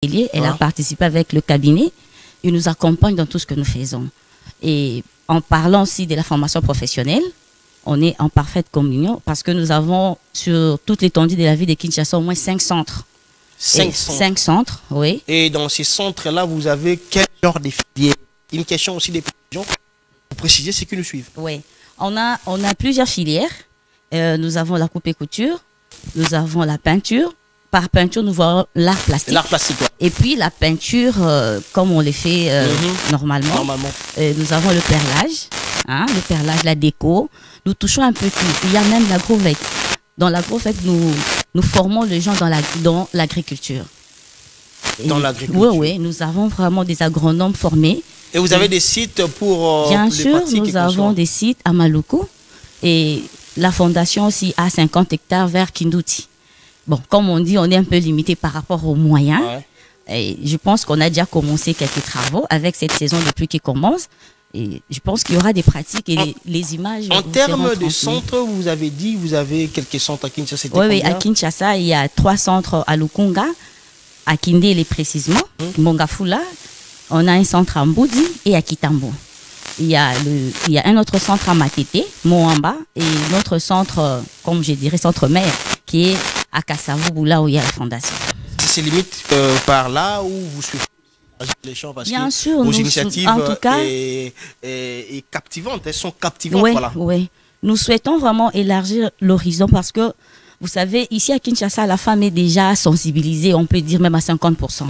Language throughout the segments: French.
Elle a participé avec le cabinet. Il nous accompagne dans tout ce que nous faisons. Et en parlant aussi de la formation professionnelle, on est en parfaite communion parce que nous avons sur toute l'étendue de la ville de Kinshasa au moins 5 centres. 5 centres, oui. Et dans ces centres-là, vous avez quel genre de filières? Une question aussi des précisions pour préciser ce qui nous suivent. Oui, on a plusieurs filières. Nous avons la coupe et couture, nous avons la peinture. Par peinture, nous voyons l'art plastique. L'art plastique, ouais. Et puis la peinture, comme on les fait normalement. Nous avons le perlage, la déco. Nous touchons un peu tout. Il y a même l'agrovec. Dans l'agrovec, nous formons les gens dans l'agriculture. Dans l'agriculture. Oui, nous avons vraiment des agronomes formés. Et vous avez des sites pour bien sûr, nous avons des sites à Maluku. Et la fondation aussi a 50 hectares vers Kindouti. Bon, comme on dit, on est un peu limité par rapport aux moyens. Ouais. Et je pense qu'on a déjà commencé quelques travaux avec cette saison de pluie qui commence. Et je pense qu'il y aura des pratiques et les images. En termes de centres, vous avez dit, vous avez quelques centres à Kinshasa. Oui, à Kinshasa, il y a 3 centres à Lukunga, à Kindele précisément, Mongafula. On a un centre à Mboudi et à Kitambo. Il y a un autre centre à Matete, Moamba, et notre centre, comme je dirais, centre mère, qui est à Kassavou, là où il y a la fondation. C'est limite par là où vous suivez les champs parce bien que sûr, vos initiatives en tout cas, est captivante, elles sont captivantes. Oui, voilà. Oui. Nous souhaitons vraiment élargir l'horizon parce que, vous savez, ici à Kinshasa, la femme est déjà sensibilisée, on peut dire même à 50%.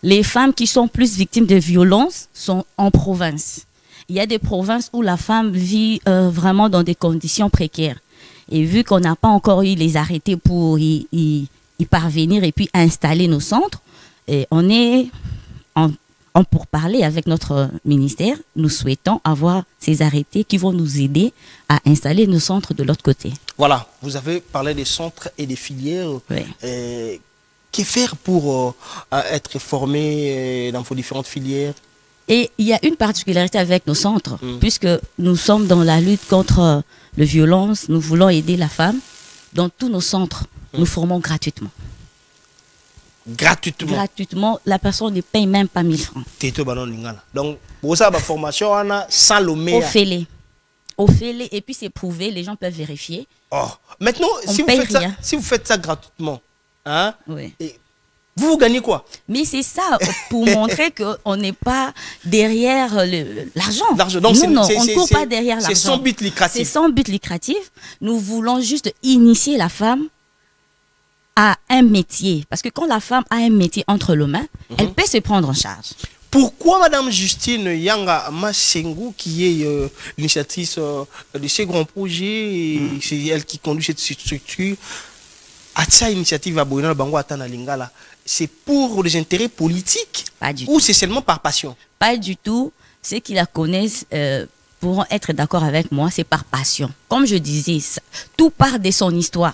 Les femmes qui sont plus victimes de violences sont en province. Il y a des provinces où la femme vit vraiment dans des conditions précaires. Et vu qu'on n'a pas encore eu les arrêtés pour y parvenir et puis installer nos centres, et on est en pourparlers avec notre ministère. Nous souhaitons avoir ces arrêtés qui vont nous aider à installer nos centres de l'autre côté. Voilà, vous avez parlé des centres et des filières. Oui. Que faire pour être formé dans vos différentes filières? Et il y a une particularité avec nos centres, puisque nous sommes dans la lutte contre la violence, nous voulons aider la femme. Dans tous nos centres, nous formons gratuitement. Gratuitement? Gratuitement, la personne ne paye même pas 1000 francs. Donc, pour ça, la formation, on a sans le meilleur. Au fêlé, et puis c'est prouvé, les gens peuvent vérifier. Oh. Maintenant, si vous faites ça gratuitement, hein, oui. Vous gagnez quoi? Mais c'est ça, pour montrer qu'on n'est pas derrière l'argent. Donc non, on ne court pas derrière l'argent. C'est sans but lucratif. C'est sans but lucratif. Nous voulons juste initier la femme à un métier. Parce que quand la femme a un métier entre les mains, elle peut se prendre en charge. Pourquoi Madame Justine Yanga Masengu, qui est l'initiatrice de ces grands projets, c'est elle qui conduit cette structure, a sa initiative à Boyana Bango Atana Lingala, c'est pour des intérêts politiques? Pas du ou c'est seulement par passion? Pas du tout. Ceux qui la connaissent pourront être d'accord avec moi, c'est par passion. Comme je disais, tout part de son histoire.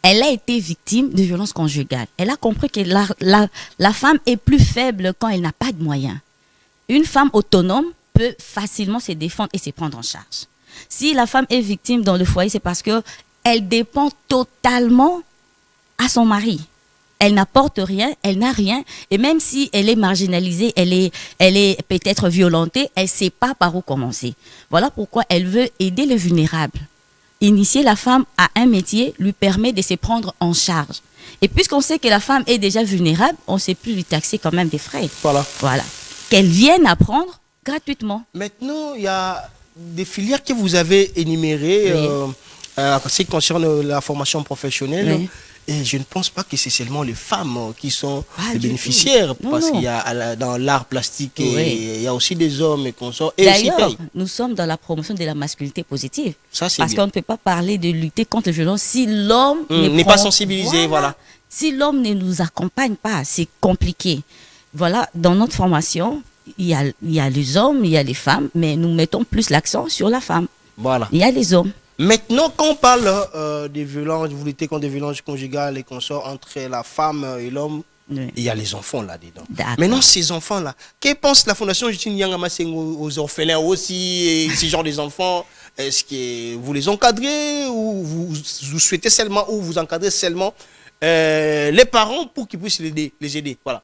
Elle a été victime de violences conjugales. Elle a compris que la femme est plus faible quand elle n'a pas de moyens. Une femme autonome peut facilement se défendre et se prendre en charge. Si la femme est victime dans le foyer, c'est parce qu'elle dépend totalement à son mari. Elle n'apporte rien, elle n'a rien. Et même si elle est marginalisée, elle est peut-être violentée, elle ne sait pas par où commencer. Voilà pourquoi elle veut aider les vulnérables. Initier la femme à un métier lui permet de se prendre en charge. Et puisqu'on sait que la femme est déjà vulnérable, on ne sait plus lui taxer quand même des frais. Voilà. Qu'elle vienne apprendre gratuitement. Maintenant, il y a des filières que vous avez énumérées en ce qui concerne la formation professionnelle. Oui. Et je ne pense pas que c'est seulement les femmes qui sont les bénéficiaires, parce qu'il y a dans l'art plastique, il y a aussi des hommes et consorts. D'ailleurs, nous sommes dans la promotion de la masculinité positive. Parce qu'on ne peut pas parler de lutter contre la violence si l'homme n'est pas sensibilisé. Voilà. Si l'homme ne nous accompagne pas, c'est compliqué. Voilà, dans notre formation, il y a les hommes, il y a les femmes, mais nous mettons plus l'accent sur la femme. Voilà. Il y a les hommes. Maintenant, quand on parle des violences, vous luttez contre des violences conjugales et consorts entre la femme et l'homme, il y a les enfants là-dedans. Maintenant, ces enfants-là, que pense la Fondation Justine Yanga Masengu aux orphelins aussi, et ce genre des enfants? Est-ce que vous les encadrez ou vous souhaitez seulement, ou vous encadrez seulement les parents pour qu'ils puissent les aider. Voilà.